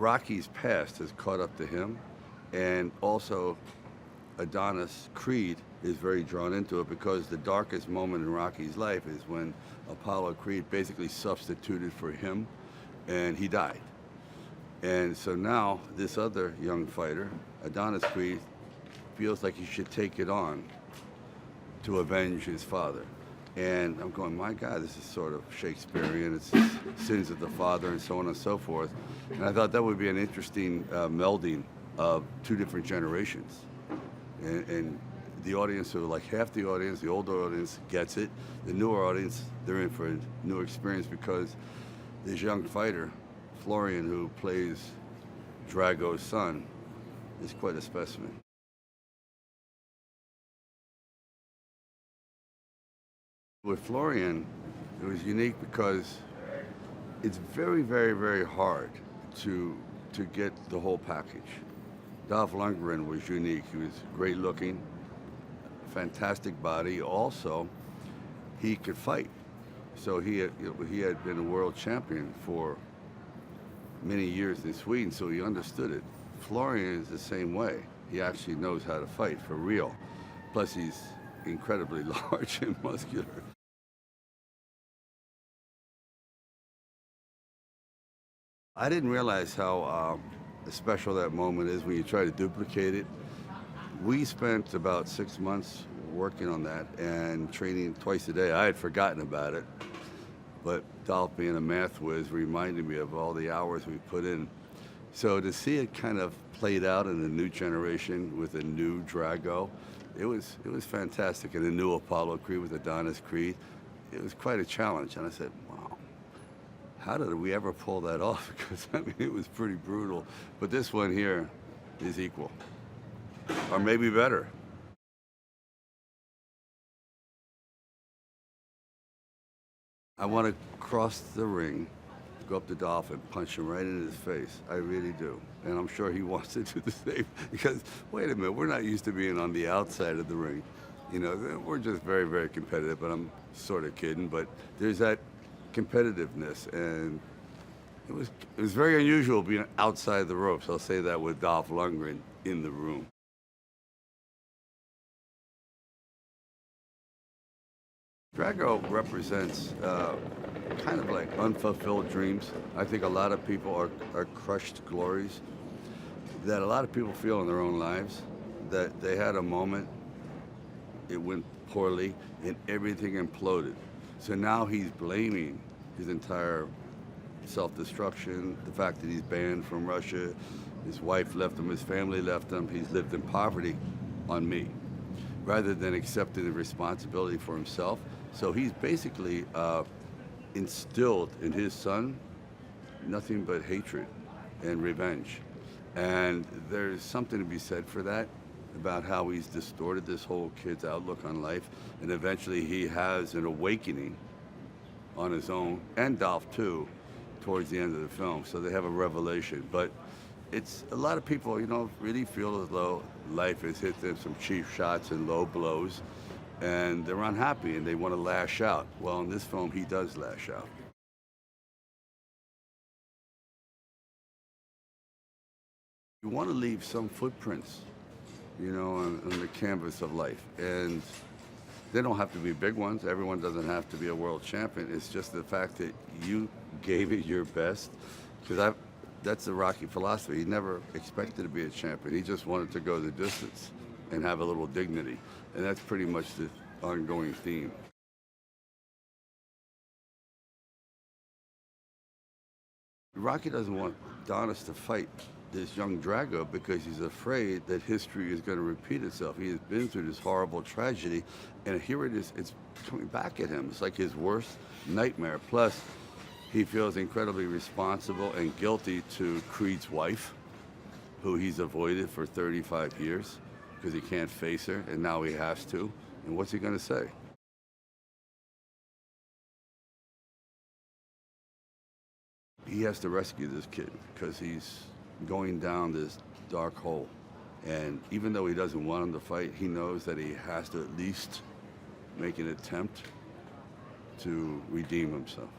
Rocky's past has caught up to him, and also Adonis Creed is very drawn into it because the darkest moment in Rocky's life is when Apollo Creed basically substituted for him, and he died. And so now this other young fighter, Adonis Creed, feels like he should take it on to avenge his father. And I'm going, my God, this is sort of Shakespearean. It's sins of the father and so on and so forth. And I thought that would be an interesting melding of two different generations. And the audience, so like half the audience, the older audience gets it. The newer audience, they're in for a new experience because this young fighter, Florian, who plays Drago's son, is quite a specimen. With Florian, it was unique because it's very, very, very hard to get the whole package. Dolph Lundgren was unique. He was great looking, fantastic body. Also, he could fight. So he had been a world champion for many years in Sweden, so he understood it. Florian is the same way. He actually knows how to fight for real. Plus, he's incredibly large and muscular. I didn't realize how special that moment is when you try to duplicate it. We spent about 6 months working on that and training twice a day. I had forgotten about it, but Dolph, being a math whiz, reminded me of all the hours we put in. So to see it kind of played out in a new generation with a new Drago, it was fantastic. And a new Apollo Creed with Adonis Creed, it was quite a challenge. And I said, wow, how did we ever pull that off? Because I mean, it was pretty brutal. But this one here is equal, or maybe better. I want to cross the ring, go up to Dolph and punch him right in his face. I really do. And I'm sure he wants to do the same because, wait a minute, we're not used to being on the outside of the ring. You know, we're just very, very competitive, but I'm sort of kidding. But there's that competitiveness, and it was very unusual being outside the ropes. I'll say that with Dolph Lundgren in the room. Drago represents kind of like unfulfilled dreams. I think a lot of people are crushed glories that a lot of people feel in their own lives, that they had a moment, it went poorly, and everything imploded. So now he's blaming his entire self-destruction, the fact that he's banned from Russia, his wife left him, his family left him, he's lived in poverty, on me, rather than accepting the responsibility for himself. So he's basically instilled in his son nothing but hatred and revenge. And there's something to be said for that, about how he's distorted this whole kid's outlook on life. And eventually he has an awakening on his own, and Dolph too, towards the end of the film. So they have a revelation. But it's a lot of people, you know, really feel as though life has hit them some cheap shots and low blows, and they're unhappy and they want to lash out. Well, in this film, he does lash out. You want to leave some footprints, you know, on the canvas of life. And they don't have to be big ones. Everyone doesn't have to be a world champion. It's just the fact that you gave it your best. Because that's the Rocky philosophy. He never expected to be a champion. He just wanted to go the distance and have a little dignity. And that's pretty much the ongoing theme. Rocky doesn't want Adonis to fight this young Drago because he's afraid that history is going to repeat itself. He has been through this horrible tragedy, and here it is, it's coming back at him. It's like his worst nightmare. Plus, he feels incredibly responsible and guilty to Creed's wife, who he's avoided for 35 years because he can't face her, and now he has to. And what's he going to say? He has to rescue this kid because he's going down this dark hole. And even though he doesn't want him to fight, he knows that he has to at least make an attempt to redeem himself.